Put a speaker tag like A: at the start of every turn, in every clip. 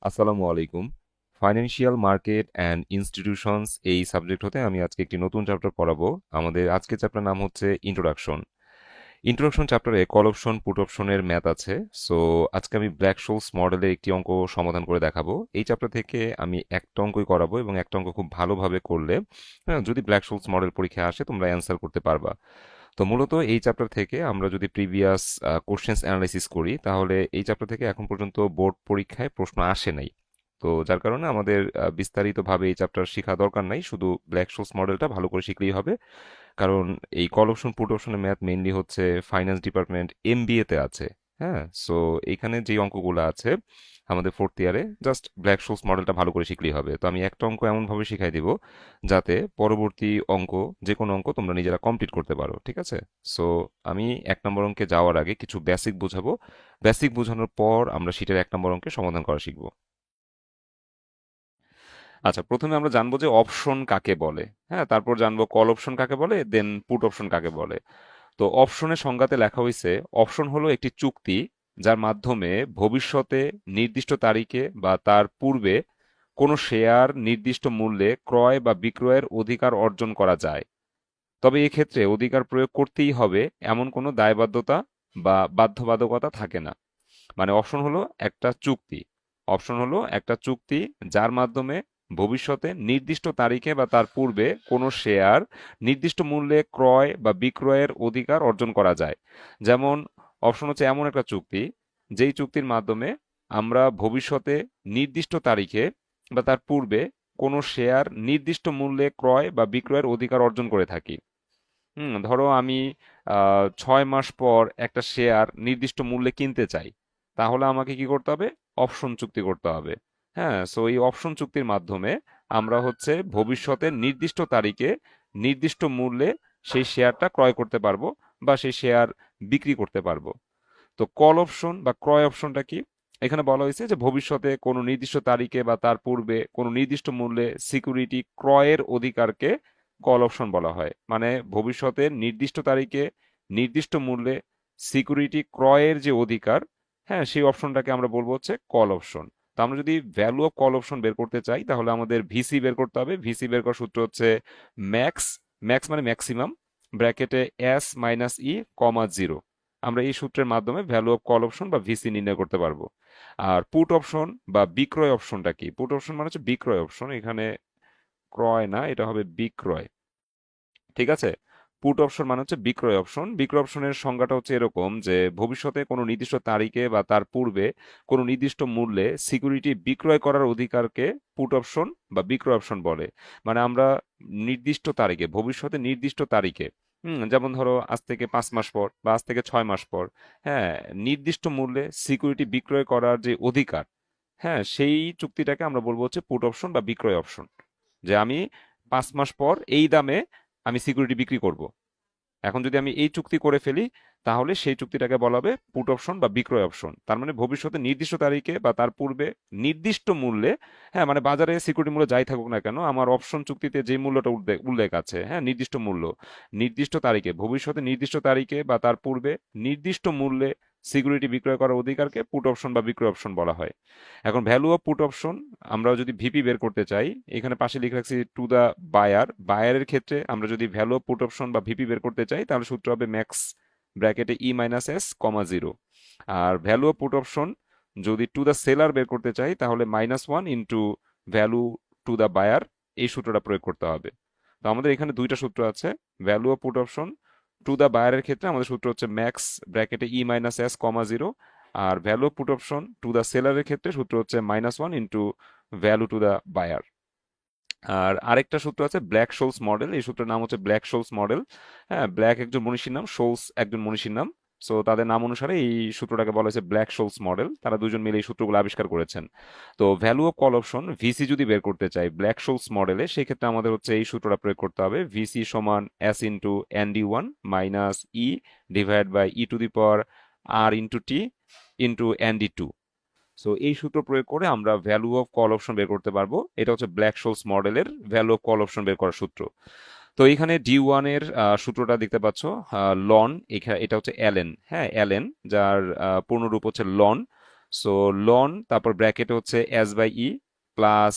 A: আসসালামু আলাইকুম। Financial market and institutions এই সাবজেক্ট হতে আমি আজকে একটি নতুন চ্যাপ্টার পড়াবো। আমাদের আজকের চ্যাপ্টার নাম হচ্ছে ইন্ট্রোডাকশন। ইন্ট্রোডাকশন চ্যাপ্টারে কল অপশন, পুট অপশনের ম্যাথ আছে। সো আজকে আমি ব্ল্যাক শোলস মডেলের একটি অঙ্ক সমাধান করে দেখাবো। এই চ্যাপ্টার থেকে আমি একটা অঙ্কই করাবো এবং একটা অঙ্ক খুব ভালোভাবে করলে হ্যাঁ, যদি ব্ল্যাক শোলস মডেল পরীক্ষায় আসে তোমরা অ্যান্সার করতে পারবা। তো মূলত এই চ্যাপ্টার থেকে আমরা যদি প্রিভিয়াস কোশ্চেন্স অ্যানালাইসিস করি তাহলে এই চ্যাপ্টার থেকে এখন পর্যন্ত বোর্ড পরীক্ষায় প্রশ্ন আসে নাই। তো যার কারণে আমাদের বিস্তারিতভাবে এই চ্যাপ্টার শেখা দরকার নাই, শুধু ব্ল্যাক শোলস মডেলটা ভালো করে শিখলেই হবে। কারণ এই কল অপশন পুট অপশনের ম্যাথ মেইনলি হচ্ছে ফাইন্যান্স ডিপার্টমেন্ট এমবিএ তে আছে। হ্যাঁ, সো এখানে যে অঙ্কগুলো আছে আমাদের ফোর্থ ইয়ারে জাস্ট ব্ল্যাক শোলস মডেলটা ভালো করে শিখলেই হবে। তো আমি একটা অঙ্ক এমনভাবে শিখাই দিব যাতে পরবর্তী অঙ্ক, যে কোনো অঙ্ক তোমরা নিজেরা কমপ্লিট করতে পারো, ঠিক আছে? সো আমি 1 নম্বর অঙ্কে যাওয়ার আগে কিছু বেসিক বোঝাবো। বেসিক বোঝানোর পর আমরা শীটের 1 নম্বর অঙ্কের সমাধান করা শিখবো। আচ্ছা, প্রথমে আমরা জানবো যে অপশন কাকে বলে। হ্যাঁ, তারপর জানবো কল অপশন কাকে বলে, দেন পুট অপশন কাকে বলে। তো অপশনের সংজ্ঞাতে লেখা হয়েছে, অপশন হলো একটি চুক্তি যার মাধ্যমে ভবিষ্যতে নির্দিষ্ট তারিখে বা তার পূর্বে কোনো শেয়ার নির্দিষ্ট মূল্যে ক্রয় বা বিক্রয়ের অধিকার অর্জন করা যায়। তবে এক্ষেত্রে অধিকার প্রয়োগ করতেই হবে এমন কোনো দায়বাধ্যতা বা বাধ্যবাধকতা থাকে না। মানে অপশন হলো একটা চুক্তি যার মাধ্যমে ভবিষ্যতে নির্দিষ্ট তারিখে বা তার পূর্বে কোনো শেয়ার নির্দিষ্ট মূল্যে ক্রয় বা বিক্রয়ের অধিকার অর্জন করা যায়। যেমন অপশন হচ্ছে এমন একটা চুক্তি যেই চুক্তির মাধ্যমে আমরা ভবিষ্যতে নির্দিষ্ট তারিখে বা তার পূর্বে কোনো শেয়ার নির্দিষ্ট মূল্যে ক্রয় বা বিক্রয়ের অধিকার অর্জন করে থাকি। ধরো আমি 6 মাস পর একটা শেয়ার নির্দিষ্ট মূল্যে কিনতে চাই, তাহলে আমাকে কি করতে হবে? অপশন চুক্তি করতে হবে। হ্যাঁ, সো এই অপশন চুক্তির মাধ্যমে আমরা হচ্ছে ভবিষ্যতে নির্দিষ্ট তারিখে নির্দিষ্ট মূল্যে সেই শেয়ারটা ক্রয় করতে পারবো বা সেই শেয়ার বিক্রি করতে পারবো। তো কল অপশন বা ক্রয় অপশনটা কি? এখানে বলা হয়েছে যে ভবিষ্যতে কোনো নির্দিষ্ট তারিখে বা তার পূর্বে কোনো নির্দিষ্ট মূল্যে সিকিউরিটি ক্রয়ের অধিকারকে কল অপশন বলা হয়। মানে ভবিষ্যতে নির্দিষ্ট তারিখে নির্দিষ্ট মূল্যে সিকিউরিটি ক্রয়ের যে অধিকার, হ্যাঁ, সেই অপশনটাকে আমরা বলবো হচ্ছে কল অপশন। তো আমরা যদি ভ্যালু অফ কল অপশন বের করতে চাই তাহলে আমাদের ভিসি বের করতে হবে। ভিসি বের করার সূত্র হচ্ছে ম্যাক্স, ম্যাক্স মানে ম্যাক্সিমাম, ব্র্যাকেটে এস মাইনাস ই কমা জিরো। আমরা এই সূত্রের মাধ্যমে ভ্যালু অফ কল অপশন বা ভিসি নির্ণয় করতে পারবো। আর পুট অপশন বা বিক্রয় অপশনটা কি? পুট অপশন মানে হচ্ছে বিক্রয় অপশন, এখানে ক্রয় না, এটা হবে বিক্রয়। ঠিক আছে? পুট অপশন মানে হচ্ছে বিক্রয় অপশন। বিক্রয় অপশনের সংজ্ঞাটা হচ্ছে এরকম যে ভবিষ্যতে কোনো নির্দিষ্ট তারিখে বা তার পূর্বে কোনো নির্দিষ্ট মূল্যে সিকিউরিটি বিক্রয় করার অধিকারকে পুট অপশন বা বিক্রয় অপশন বলে। মানে আমরা নির্দিষ্ট তারিখে, ভবিষ্যতে নির্দিষ্ট তারিখে, যেমন ধরো আজ থেকে 5 মাস পর বা আজ থেকে 6 মাস পর, হ্যাঁ, নির্দিষ্ট মূল্যে সিকিউরিটি বিক্রয় করার যে অধিকার, হ্যাঁ, সেই চুক্তিটাকে আমরা বলবো হচ্ছে পুট অপশন বা বিক্রয় অপশন। যে আমি 5 মাস পর এই দামে আমি সিকিউরিটি বিক্রি করব। এখন যদি আমি এই চুক্তি করে ফেলি তাহলে সেই চুক্তিটাকে বলা হবে পুট অপশন বা বিক্রয় অপশন। তার মানে ভবিষ্যতে নির্দিষ্ট তারিখে বা তার পূর্বে নির্দিষ্ট মূল্যে, হ্যাঁ, মানে বাজারে সিকিউরিটি মূল্য যাই থাকুক না কেন, আমার অপশন চুক্তিতে যে মূল্যটা উল্লেখ আছে, হ্যাঁ, নির্দিষ্ট মূল্য, নির্দিষ্ট তারিখে, ভবিষ্যতে নির্দিষ্ট তারিখে বা তার পূর্বে নির্দিষ্ট মূল্যে সিকিউরিটি বিক্রয় করার অধিকারকে পুট অপশন বা বিক্রয় অপশন বলা হয়। এখন ভ্যালু অফ পুট অপশন, আমরা যদি ভিপি বের করতে চাই, এখানে পাশে লিখে রাখছি টু দা বায়ার। বায়ারের ক্ষেত্রে আমরা যদি ভ্যালু অফ পুট অপশন বা ভিপি বের করতে চাই তাহলে সূত্র হবে ম্যাক্স, ব্র্যাকেটে E minus S comma zero. আর ভ্যালু অফ পুট অপশন যদি টু দা সেলার বের করতে চাই তাহলে -1 into value to the buyer, এই সূত্রটা প্রয়োগ করতে হবে। তো আমাদের এখানে দুইটা সূত্র আছে। Value of put option to the বায়ারের ক্ষেত্রে আমাদের সূত্র হচ্ছে ম্যাক্স, ব্র্যাকেটে E minus S comma zero. আর value of put option to the সেলারের ক্ষেত্রে সূত্র হচ্ছে -1 into value to the buyer. আর আরেকটা সূত্র আছে ব্ল্যাক শোলস মডেল, এই সূত্রের নাম হচ্ছে ব্ল্যাক শোলস মডেল। হ্যাঁ, ব্ল্যাক একজন মনীষীর নাম, শোলস একজন মনীষীর নাম। সো তাদের নাম অনুসারে এই সূত্রটাকে বলা হয়েছে ব্ল্যাক শোলস মডেল। তারা দুজন মিলে এই সূত্রগুলো আবিষ্কার করেছেন। তো value of call option VC যদি বের করতে চাই ব্ল্যাক শোলস মডেলে, সেই ক্ষেত্রে আমাদের হচ্ছে এই সূত্রটা প্রয়োগ করতে হবে। ভিসি সমান S into N D one minus E divide by E to the power R into T into N D two. So এই সূত্র প্রয়োগ করে আমরা ভ্যালু অফ কল অপশন বের করতে পারবো। এটা হচ্ছে ব্ল্যাক শোলস মডেলের ভ্যালু অফ কল অপশন বের করার সূত্র। তো এখানে ডি ওয়ানের সূত্রটা দেখতে পাচ্ছ, লন, এটা হচ্ছে এলএন। হ্যাঁ, এলএন, যার পূর্ণরূপ হচ্ছে লন। সো লন তারপর ব্র্যাকেটে হচ্ছে S by E plus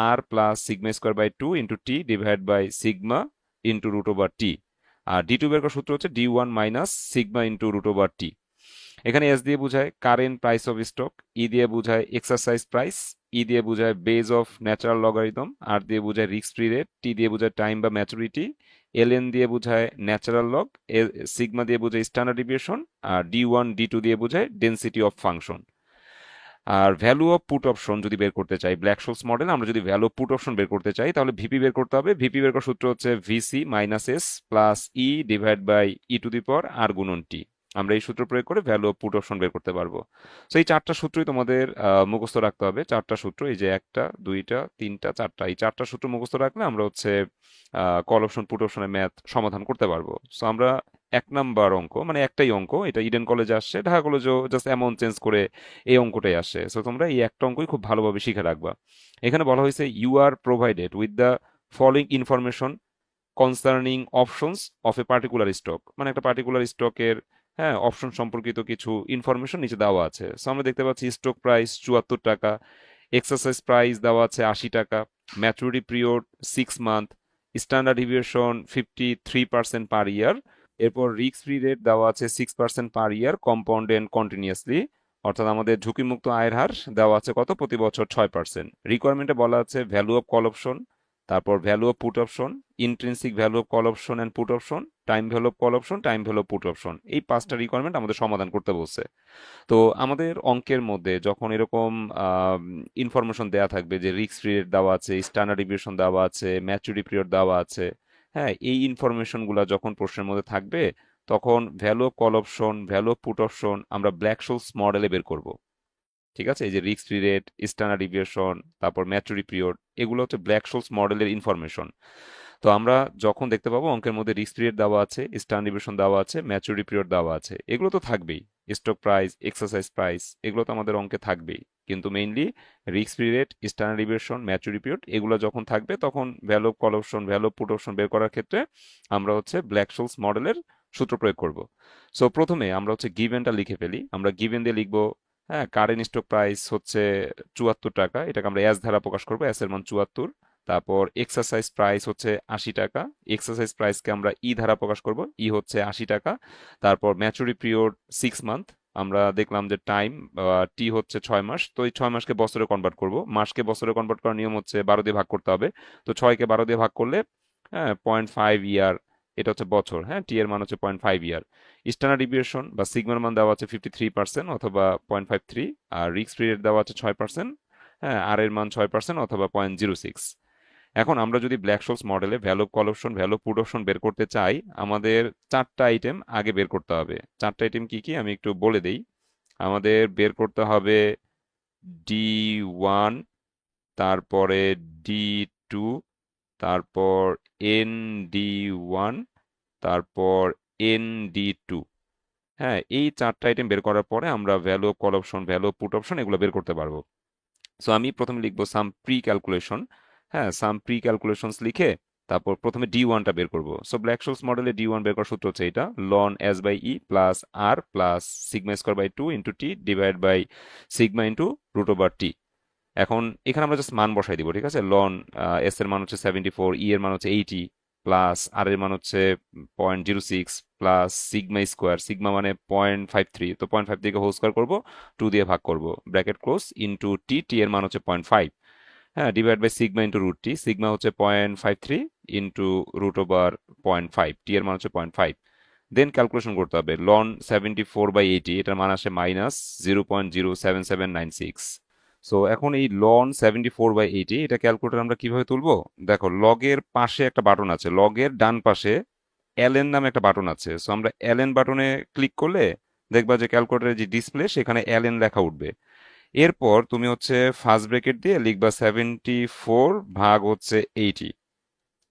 A: R plus sigma square by two into T divide by sigma into root over T. আর ডি টু বের করার সূত্র হচ্ছে ডি1 minus sigma into root over T. এখানে এস দিয়ে বোঝায় current price of stock, E দিয়ে বোঝায় এক্সারসাইজ প্রাইস, ই দিয়ে বোঝায় base of natural logarithm, R দিয়ে বোঝায় রিস্ক ফ্রি রেট, টি দিয়ে বোঝায় টাইম বা ম্যাচুরিটি, এল এন দিয়ে বোঝায় ন্যাচারাল লগ, সিগমা দিয়ে বোঝায় স্ট্যান্ডার্ড ডিভিয়েশন, আর ডি1 ডি2 দিয়ে বোঝায় ডেন্সিটি অফ ফাংশন। আর ভ্যালু অফ পুট অপশন যদি বের করতে চাই ব্ল্যাক শোলস মডেল, আমরা যদি ভ্যালু অফ পুট অপশন বের করতে চাই তাহলে ভিপি বের করতে হবে। ভিপি বের করার সূত্র হচ্ছে VC minus S plus E divide by E to the power R গুণন টি। আমরা এই সূত্র প্রয়োগ করে ভ্যালু অফ পুট অপশন বের করতে পারবো। তো এই চারটা সূত্রই তোমাদের মুখস্থ রাখতে হবে। চারটা সূত্র, এই যে একটা দুইটা তিনটা চারটা, এই চারটা সূত্র মুখস্থ রাখলে আমরা হচ্ছে কল অপশন পুট অপশনের ম্যাথ সমাধান করতে পারবো। সো আমরা 1 নাম্বার অঙ্ক, মানে একটাই অঙ্ক, এটা ইডেন কলেজে আসছে, ঢাকা কলেজেও জাস্ট অ্যামাউন্ট চেঞ্জ করে এই অঙ্কটাই আসে। সো তোমরা এই একটা অঙ্কই খুব ভালোভাবে শিখে রাখবা। এখানে বলা হয়েছে you are provided with the following information concerning options of a particular stock, মানে একটা পার্টিকুলার স্টকের হ্যাঁ অপশন সম্পর্কিত কিছু ইনফরমেশন নিচে দেওয়া আছে। সো আমরা দেখতে পাচ্ছি স্টক প্রাইস 74 টাকা, এক্সারসাইজ প্রাইস দেওয়া আছে 80 টাকা, maturity period 6 month, standard deviation 53% পার ইয়ার, এরপর রিস্ক ফ্রি রেট দেওয়া আছে 6% পার ইয়ার কম্পাউন্ড এন্ড কন্টিনিউয়াসলি, অর্থাৎ আমাদের ঝুঁকিমুক্ত আয়ের হার দেওয়া আছে কত, প্রতি বছর 6%। রিকোয়ারমেন্টে বলা আছে ভ্যালু অফ কল অপশন, তারপর value of put option, intrinsic value of call option and put option, time value of call option, time value of put option. এই 5টা রিকোয়ারমেন্ট আমাদের সমাধান করতে বলছে। তো আমাদের অঙ্কের মধ্যে যখন এরকম ইনফরমেশন দেওয়া থাকবে যে রিস্ক ফ্রি রেট দেওয়া আছে, স্ট্যান্ডার্ড ডিভিয়েশন দেওয়া আছে, ম্যাচুরিটি পিরিয়ড দেওয়া আছে, হ্যাঁ এই ইনফরমেশনগুলো যখন প্রশ্নের মধ্যে থাকবে তখন value of call option, value of put option আমরা ব্ল্যাক শোলস মডেলে বের করব। ঠিক আছে, এই যে risk free rate, standard deviation, তারপর ম্যাচুরিটি পিরিয়ড, এগুলো হচ্ছে ব্ল্যাক শোলস মডেলের ইনফরমেশন। তো আমরা যখন দেখতে পাবো অঙ্কের মধ্যে রিস্ক পিরিয়ড দেওয়া আছে, স্ট্যান্ডার্ড ডিভিয়েশন দেওয়া আছে, ম্যাচুরিটি পিরিয়ড দেওয়া আছে, এগুলো তো থাকবেই। স্টক প্রাইস, এক্সারসাইজ প্রাইস, এগুলো তো আমাদের অঙ্কে থাকবেই। কিন্তু mainly risk period, standard deviation, maturity period এগুলো যখন থাকবে তখন value of call option, value of put option বের করার ক্ষেত্রে আমরা হচ্ছে ব্ল্যাক শোলস মডেলের সূত্র প্রয়োগ করব। সো প্রথমে আমরা হচ্ছে গিভেনটা লিখে ফেলি। আমরা গিভেন দিয়ে লিখবো হ্যাঁ কারেন্ট স্টক প্রাইস হচ্ছে 74 টাকা, এটাকে আমরা এস ধারা প্রকাশ করবো, এস এর মান 74। তারপর এক্সারসাইজ প্রাইস হচ্ছে 80 টাকা, এক্সারসাইজ প্রাইসকে আমরা ই ধারা প্রকাশ করব, ই হচ্ছে 80 টাকা। তারপর ম্যাচুরিটি পিরিয়ড 6 মান্থ, আমরা দেখলাম যে টাইম টি হচ্ছে 6 মাস, তো এই 6 মাসকে বছরে কনভার্ট করব। মাসকে বছরে কনভার্ট করার নিয়ম হচ্ছে 12 দিয়ে ভাগ করতে হবে। তো 6কে 12 দিয়ে ভাগ করলে হ্যাঁ 0.5 ইয়ার, এটা হচ্ছে বছর, হ্যাঁ টি এর মান হচ্ছে 0.5 ইয়ার। স্ট্যান্ডার্ড ডিভিয়েশন বা সিগমার মান দেওয়া আছে 53% অথবা 0.53, আর রিস্ক ফ্রি রেট দেওয়া আছে 6%, হ্যাঁ আর এর মান 6% অথবা 0.06। এখন আমরা যদি ব্ল্যাক শোলস মডেলে value of call option, value of put option বের করতে চাই, আমাদের 4টা আইটেম আগে বের করতে হবে। 4টা আইটেম কি কি আমি একটু বলে দেই। আমাদের বের করতে হবে ডি1, তারপরে ডি2, তারপর ND1, তারপর ND2। হ্যাঁ এই 4টা আইটেম বের করার পরে আমরা value of call option, value of put option এগুলো বের করতে পারবো। সো আমি প্রথমে লিখবো সাম প্রি ক্যালকুলেশন। হ্যাঁ সাম প্রি ক্যালকুলেশনস লিখে তারপর প্রথমে ডি1টা বের করব। সো ব্ল্যাক শোলস মডেলে ডি1 বের করার সূত্র হচ্ছে এটা, ln S by E plus R plus sigma square by two into T divide by sigma into root over T. এখন এখানে আমরা জাস্ট মান বসাই দিব, ঠিক আছে। লন এস এর মান হচ্ছে 74, ই এর মান হচ্ছে 80, প্লাস আর এর মান হচ্ছে 0.06, প্লাস সিগমা স্কোয়ার, সিগমা মানে 0.53, তো 0.5 থেকে হোল স্কোয়ার করবো, 2 দিয়ে ভাগ করবো, bracket close, into T, T এর মান হচ্ছে 0.5, হ্যাঁ divide by sigma into root T, sigma হচ্ছে 0.53 ইন্টু রুট ওভার 0.5, টি এর মান হচ্ছে 0.5। দেন ক্যালকুলেশন করতে হবে লন 74/80, এটার মান আসে -0.07796। সো এখন এই লন 74/80 এটা ক্যালকুলেটর আমরা কিভাবে তুলবো? দেখো লগের পাশে একটা বাটন আছে, লগের ডান পাশে এলএন নামে একটা বাটন আছে। সো আমরা এলএন বাটনে ক্লিক করলে দেখবা যে ক্যালকুলেটরের যে ডিসপ্লে সেখানে এলএন লেখা উঠবে। এরপর তুমি হচ্ছে ফার্স্ট ব্র্যাকেট দিয়ে লিখবা 74/80,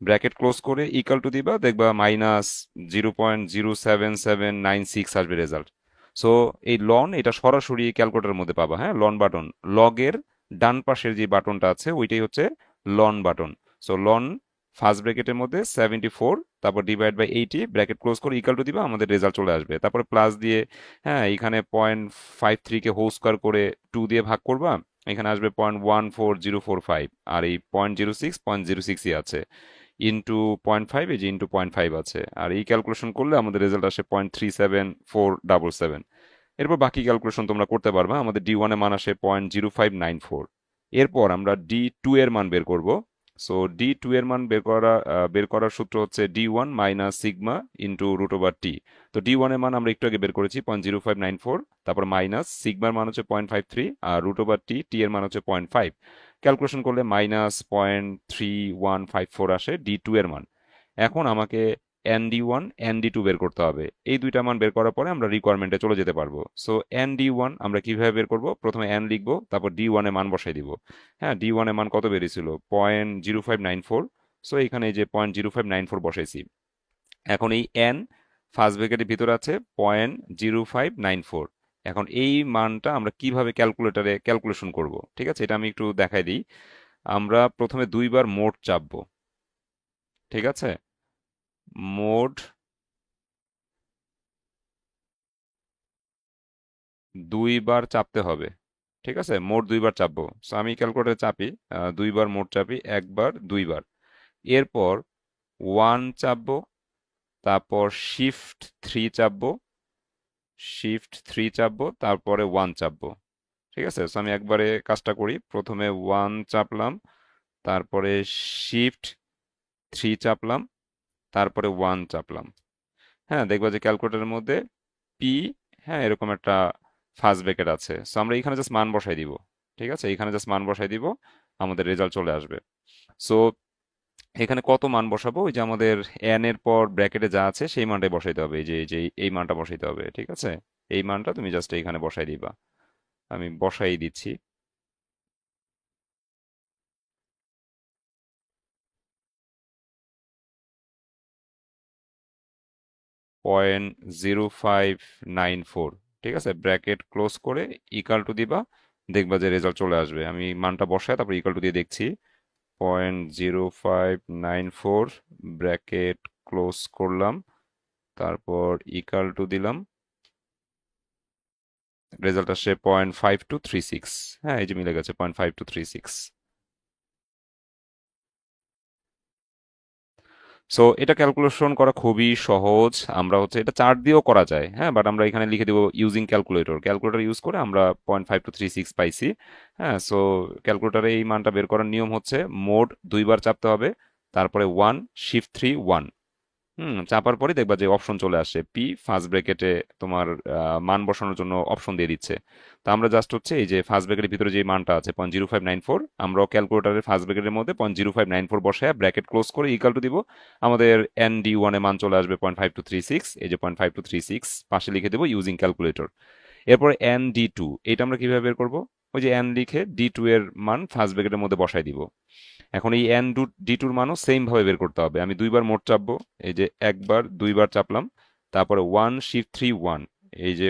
A: ব্র্যাকেট ক্লোজ করে ইকাল টু দিবা, দেখবা -0.07796 আসবে রেজাল্ট। সো এই লন এটা সরাসরি ক্যালকুলেটরের মধ্যে পাবা, হ্যাঁ লন বাটন, লগের ডান পাশের যে বাটনটা আছে ওইটাই হচ্ছে ln button. So ln first ব্র্যাকেটের মধ্যে 74, তারপর ডিভাইড বাই 80, ব্র্যাকেট ক্লোজ করে ইকাল টু দিবা, আমাদের রেজাল্ট চলে আসবে। তারপরে প্লাস দিয়ে, হ্যাঁ, এখানে 0.53 কে হোল স্কোয়ার করে 2 দিয়ে ভাগ করবা, এখানে আসবে 0.14045, আর এই 0.06 আছে, ইন্টু 0.5, এই যে ইন্টু 0.5 আছে, আর এই ক্যালকুলেশন করলে আমাদের রেজাল্ট আসে 0.37477। এরপর বাকি ক্যালকুলেশন তোমরা করতে পারবা। আমাদের D1 এর মান আসে 0.0594। এরপর আমরা D2 এর মান বের করব। সো D2 এর মান বের করার সূত্র হচ্ছে D1 minus sigma into root over T. তো D1 এর মান আমরা একটু আগে বের করেছি 0.0594, তারপর মাইনাস সিগমার মান হচ্ছে 0.53, আর রুট ওভার টি, টি এর মান হচ্ছে 0.5। ক্যালকুলেশন করলে মাইনাস 0.3154 আসে D2 এর মান। এখন আমাকে ND1 ND2 বের করতে হবে। এই দুইটা মান বের করার পরে আমরা রিকোয়ারমেন্টে চলে যেতে পারবো। সো ND1 আমরা কিভাবে বের করব? প্রথমে n লিখবো, তারপর D1 এর মান বসাই দিব। হ্যাঁ, D1 এর মান কত বেরিয়েছিল? 0.0594। সো এখানে এই যে 0.0594 বসাইছি। এখন এই n ফার্স্ট ব্র্যাকেটের ভিতরে আছে 0.0594। এখন এই মানটা আমরা কিভাবে ক্যালকুলেটরে ক্যালকুলেশন করব? ঠিক আছে, এটা আমি একটু দেখাই দিই। আমরা প্রথমে দুইবার মোড চাপবো। ঠিক আছে, মোড দুইবার চাপতে হবে। ঠিক আছে, মোট দুইবার চাপবো। সো আমি ক্যালকুলেটরে চাপি, দুইবার মোট চাপি, একবার দুইবার। এরপর 1 চাপবো, তারপর শিফট থ্রি চাপবো, তারপরে 1 চাপবো। ঠিক আছে, সো আমি একবারে কাজটা করি। প্রথমে 1 চাপলাম, তারপরে শিফট 3 চাপলাম, তারপরে 1 চাপলাম। হ্যাঁ, দেখবা যে ক্যালকুলেটরের মধ্যে পি, হ্যাঁ, এরকম একটা ফার্স্ট ব্র্যাকেট আছে। সো আমরা এখানে জাস্ট মান বসাই দিব। ঠিক আছে, এখানে জাস্ট মান বসাই দিব, আমাদের রেজাল্ট চলে আসবে। সো এখানে কত মান বসাবো? ওই যে আমাদের এন এর পর ব্র্যাকেটে যা আছে সেই মানটাই বসাইতে হবে। এই যে এই মানটা বসাইতে হবে। ঠিক আছে, এই মানটা তুমি জাস্ট এইখানে বসাই দিবা। আমি বসাই দিচ্ছি। 0.0594। ঠিক আছে, ব্র্যাকেট ক্লোজ করে ইকাল টু দিবা, দেখবা যে রেজাল্ট চলে আসবে। আমি মানটা বসাই তারপর ইকাল টু দিয়ে দেখছি। 0.0594, ব্র্যাকেট ক্লোজ করলাম, তারপর ইকাল টু দিলাম, রেজাল্ট আসে 0.5236। হ্যাঁ, এই যে মিলে গেছে 0.5236। সো এটা ক্যালকুলেশন করা খুবই সহজ। আমরা হচ্ছে এটা চার্ট দিয়েও করা যায়, হ্যাঁ, বাট আমরা এখানে লিখে দিব ইউজিং ক্যালকুলেটর। ক্যালকুলেটর ইউজ করে আমরা 0.5236 পাইছি। হ্যাঁ, সো ক্যালকুলেটরে এই মানটা বের করার নিয়ম হচ্ছে মোড দুইবার চাপতে হবে, তারপরে 1 শিফট 3 1। চাপার পরে দেখবা যে অপশন চলে আসে, পি ফার্স্ট ব্র্যাকেটে তোমার মান বসানোর জন্য অপশন দিয়ে দিচ্ছে। তো আমরা জাস্ট হচ্ছে এই যে ফার্স্ট ব্র্যাকেটের ভিতরে যে মানটা আছে 0.0594, আমরাও ক্যালকুলেটারের ফার্স্ট ব্র্যাকেটের মধ্যে 0.0594 বসায় ব্র্যাকেট ক্লোজ করে ইকাল টু দিব, আমাদের ND1 এর মান চলে আসবে 0.5236। এই যে 0.5236 পাশে লিখে দেবো ইউজিং ক্যালকুলেটর। এরপর ND2, এটা আমরা কিভাবে বের করব? ওই যে n লিখে D2 এর মান ফার্স্ট ব্র্যাকেটের মধ্যে বসাই দিব। এখন এই D2 এর মানও সেম ভাবে বের করতে হবে। আমি দুইবার মোট চাপবো, এই যে একবার দুইবার চাপলাম, তারপরে 1 শিফট 3 1, এই যে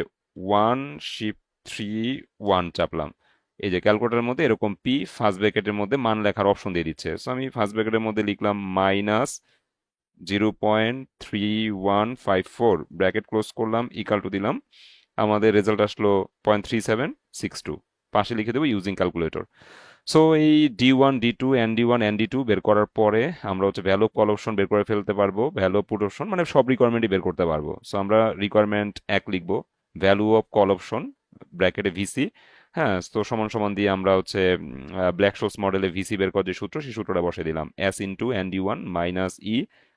A: 1 শিফট 3 1 চাপলাম। এই যে ক্যালকুলেটরের মধ্যে এরকম পি ফার্স্ট ব্র্যাকেটের মধ্যে মান লেখার অপশন দিয়ে দিচ্ছে। সো আমি ফার্স্ট ব্র্যাকেটের মধ্যে লিখলাম -0.3154, ব্র্যাকেট ক্লোজ করলাম, ইকাল টু দিলাম, আমাদের রেজাল্ট আসলো 0.3762। পাশে লিখে দেবো ইউজিং ক্যালকুলেটর। সো এই D1 D2 ND1 ND2 বের করার পরে আমরা হচ্ছে ভ্যালু অফ কল অপশন বের করে ফেলতে পারবো, ভ্যালু অফ পুট অপশন, মানে সব রিকোয়ারমেন্টই বের করতে পারবো। সো আমরা রিকোয়ারমেন্ট 1 লিখবো, ভ্যালু অফ কল অপশন ব্র্যাকেটে ভিসি। হ্যাঁ, তো সমান সমান দিয়ে আমরা হচ্ছে ব্ল্যাক শোস মডেলে ভিসি বের করার যে সূত্র, সেই সূত্রটা বসে দিলাম, S into ND1 minus E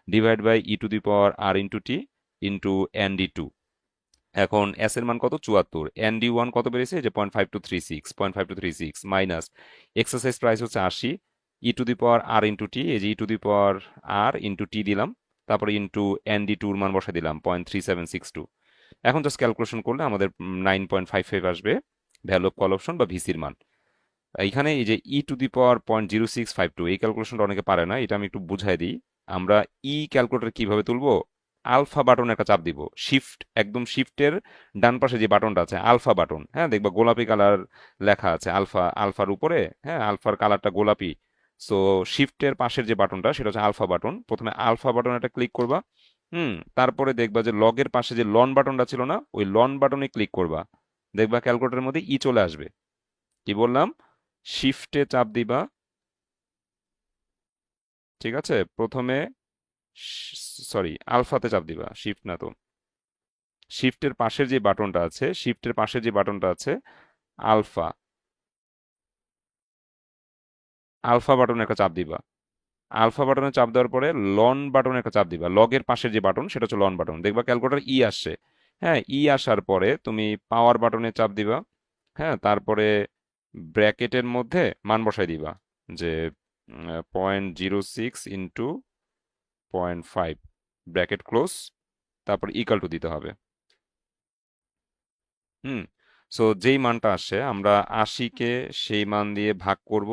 A: divide by e to the power R into T into ND2। এখন এস এর মান কত? 74। ND1 কত বেরিয়েছে? যে 0.5236 মাইনাস এক্সারসাইজ প্রাইস হচ্ছে 80, e to the power R into T, এই যে e to the power R into T দিলাম, তারপরে ইন্টু ND2 এর মান বসে দিলাম 0.3762। এখন জাস্ট ক্যালকুলেশন করলে আমাদের 9.55 আসবে ভ্যালু অফ কল অপশন বা ভিসির মান। এইখানে এই যে e টু দি পাওয়ার 0.0652, এই ক্যালকুলেশনটা অনেকে পারে না, এটা আমি একটু বুঝাই দিই। আমরা ক্যালকুলেটর কিভাবে তুলবো? আলফা বাটন একটা চাপ দিব, একদম শিফটের ডান পাশে যে বাটনটা আছে আলফা বাটন, হ্যাঁ, দেখবা গোলাপি কালার লেখা আছে আলফার উপরে, হ্যাঁ, আলফার কালারটা গোলাপি। সো শিফটের পাশের যে বাটনটা সেটা হচ্ছে আলফা বাটন, প্রথমে আলফা বাটন একটা ক্লিক করবা। তারপরে দেখবা যে লগের পাশে যে লন বাটনটা ছিল না, ওই লন বাটনে ক্লিক করবা। দেখবা ক্যালকুলেটরের মধ্যে ই চলে আসবে। কি বললাম? শিফটে চাপ দিবা। ঠিক আছে, প্রথমে সরি আলফাতে চাপ দিবা, শিফট না তো। শিফটের পাশের যে বাটনটা আছে, শিফটের পাশের যে বাটনটা আছে আলফা, আলফা বাটনে একটা চাপ দিবা। আলফা বাটনে চাপ দেওয়ার পরে লন বাটনে একটা চাপ দিবা। লগের পাশের যে বাটন সেটা হচ্ছে লন বাটন, দেখবা ক্যালকুলেটর ই আসছে। হ্যাঁ, ই আসার পরে তুমি পাওয়ার বাটনে চাপ দিবা। হ্যাঁ, তারপরে ব্র্যাকেটের মধ্যে মান বসাই দিবা যে 0.06 × 0.5, ব্র্যাকেট ক্লোজ, তারপর ইকাল টু দিতে হবে। হুম সো যেই মানটা আসে আমরা 80-কে সেই মান দিয়ে ভাগ করব,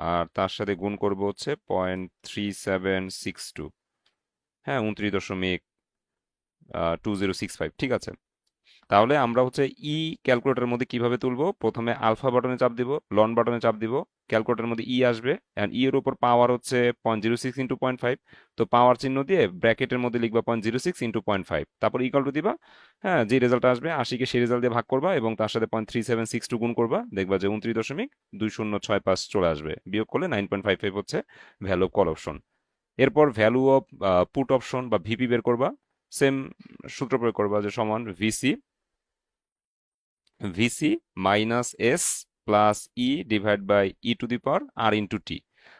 A: আর তার সাথে গুণ করব হচ্ছে 0.3762। হ্যাঁ, 29.2065, ঠিক আছে। তাহলে আমরা হচ্ছে ই ক্যালকুলেটরের মধ্যে কিভাবে তুলবো, প্রথমে আলফা বাটনে চাপ দিব, লন বাটনে চাপ দিব, ক্যালকুলেটরের মধ্যে ই আসবে, এন্ড ই এর উপর পাওয়ার হচ্ছে 0.06 × 0.5। তো পাওয়ার চিহ্ন দিয়ে ব্র্যাকেটের মধ্যে লিখবা 0.06 × 0.5, তারপর ইকাল টু দিবা। হ্যাঁ, যে রেজাল্ট আসবে 80-কে সেই রেজাল্ট দিয়ে ভাগ করবা এবং তার সাথে 0.3762 গুণ করবা, দেখবা যে 29.2065 চলে আসবে। বিয়োগ করলে 9.55 হচ্ছে ভ্যালু অফ কল অপশন। এরপর ভ্যালু অফ পুট অপশন বা ভিপি বের করবা। সেম সূত্র প্রয়োগ করবা, যে সমান VC, VC minus S plus E divide by E to the power R into T.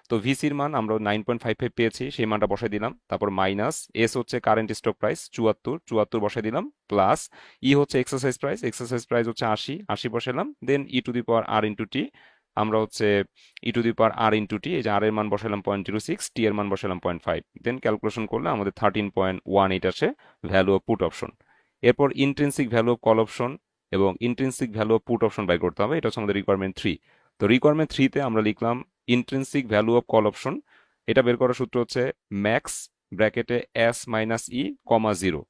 A: তো ভিসির মান আমরা 9.55 পেয়েছি, সেই মানটা বসাই দিলাম। তারপর মাইনাস এস হচ্ছে কারেন্ট স্টক প্রাইস 74, 74 বসাই দিলাম। প্লাস ই হচ্ছে এক্সারসাইজ প্রাইস, এক্সারসাইজ প্রাইস হচ্ছে 80, 80 বসাইলাম। দেন ই to the power R into টি, আমরা হচ্ছে ই to the power R into T, এই যে আর এর মান বসালাম 0.06, টি এর মান বসালাম 0.5। দেন ক্যালকুলেশন করলে আমাদের 13.18 আসে ভ্যালু অফ পুট অপশন। এরপর intrinsic value of call option এবং intrinsic value of put option বাই করতে হবে। এটা হচ্ছে আমাদের রিকোয়ারমেন্ট 3। তো রিকোয়ারমেন্ট 3-তে আমরা লিখলাম intrinsic value of call option. এটা বের করার সূত্র হচ্ছে ম্যাক্স ব্র্যাকেটে এস মাইনাস ই কমা 0।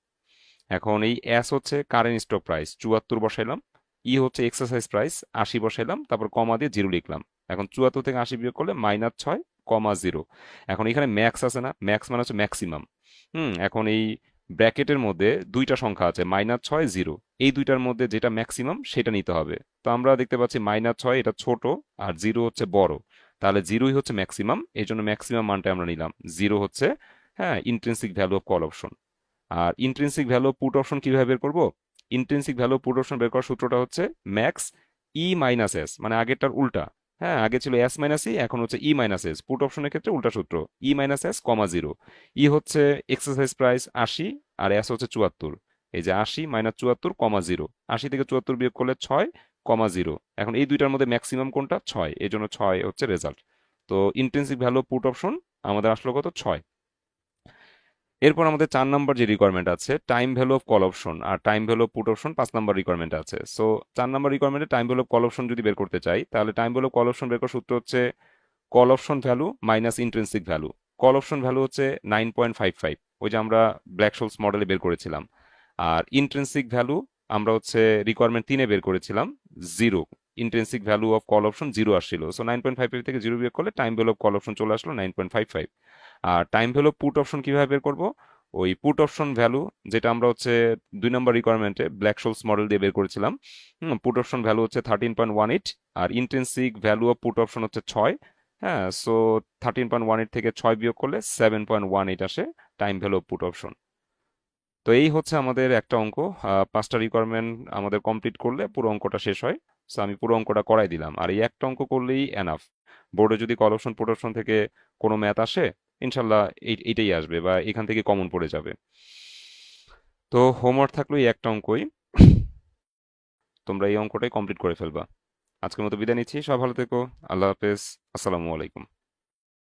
A: এখন এই এস হচ্ছে কারেন্ট স্টক প্রাইস 74 বসাইলাম, ই হচ্ছে এক্সারসাইজ প্রাইস 80 বসাইলাম, তারপর কমা দিয়ে 0 লিখলাম। এখন 74 থেকে 80 বিয়োগ করলে -6, 0। এখন এখানে ম্যাক্স আছে না, ম্যাক্স মানে হচ্ছে ম্যাক্সিমাম। এখন এই ব্র্যাকেটের মধ্যে দুইটা সংখ্যা আছে, -6, 0। এই দুইটার মধ্যে যেটা ম্যাক্সিমাম সেটা নিতে হবে। তো আমরা দেখতে পাচ্ছি -6 এটা ছোট আর 0 হচ্ছে বড়, তাহলে 0ই হচ্ছে ম্যাক্সিমাম, এই জন্য ম্যাক্সিমাম মানটা আমরা নিলাম। 0 হচ্ছে, হ্যাঁ, intrinsic value of call option. আর intrinsic value of put option কিভাবে বের করব? Intrinsic value of put option বের করার সূত্রটা হচ্ছে ম্যাক্স ই মাইনাস এস, মানে আগেরটার উল্টা। হ্যাঁ, আগে ছিল এস মাইনাস ই, এখন হচ্ছে ই মাইনাস এস। পুট অপশনের ক্ষেত্রে উল্টা সূত্র, ই মাইনাস এস কমা 0। ই হচ্ছে এক্সারসাইজ প্রাইস 80 আর এস হচ্ছে 74। এই যে 80 মাইনাস 74 কমা 0, 80 থেকে 74 বিয়োগ করলে 6, 0। এখন এই দুইটার মধ্যে ম্যাক্সিমাম কোনটা? 6, এই জন্য 6 হচ্ছে রেজাল্ট। তো intrinsic value of put option আমাদের আসলো কত? 6। এরপর আমাদের 4 নাম্বার যে রিকোয়ারমেন্ট আছে time value of call option, আর time value of put option 5 number requirement আছে। সো 4 নাম্বার রিকোয়ারমেন্টে time value of call option যদি বের করতে চাই, তাহলে time value of call option বের করার সূত্র হচ্ছে call option value minus intrinsic value. Call option value হচ্ছে 9.55, ওই যে আমরা ব্ল্যাক শোলস মডেলে বের করেছিলাম। আর ইন্ট্রিনসিক ভ্যালু আমরা হচ্ছে রিকোয়ারমেন্ট 3-এ বের করেছিলাম 0। Intrinsic value of call option 0 আসছিল, সো 9.55 থেকে 0 বিয়োগ করলে time value of call option চলে আসলো 9.55। আর time value of put option কিভাবে বের করব? ওই পুট অপশন ভ্যালু যেটা আমরা হচ্ছে 2 নম্বর রিকোয়ারমেন্টে ব্ল্যাক শোলস মডেল দিয়ে বের করেছিলাম। পুট অপশন ভ্যালু হচ্ছে 13.18 আর intrinsic value of put option হচ্ছে 6। হ্যাঁ, সো 13.18 থেকে 6 বিয়োগ করলে 7.18 আসে time value of put option. তো এই হচ্ছে আমাদের একটা অঙ্ক। 5টা রিকোয়ারমেন্ট আমাদের কমপ্লিট করলে পুরো অঙ্কটা শেষ হয়। সো আমি পুরো অঙ্কটা করাই দিলাম, আর এই একটা অঙ্ক করলেই এনাফ। বোর্ডে যদি কল অপশন পুট অপশন থেকে কোনো ম্যাথ আসে, ইনশাল্লাহ এইটাই আসবে বা এখান থেকে কমন পড়ে যাবে। তো হোমওয়ার্ক থাকলো এই একটা অঙ্কই, তোমরা এই অঙ্কটাই কমপ্লিট করে ফেলবা। আজকের মতো বিদায় নিচ্ছি, সব ভালো থেকো। আল্লাহ হাফেজ, আসসালামু আলাইকুম।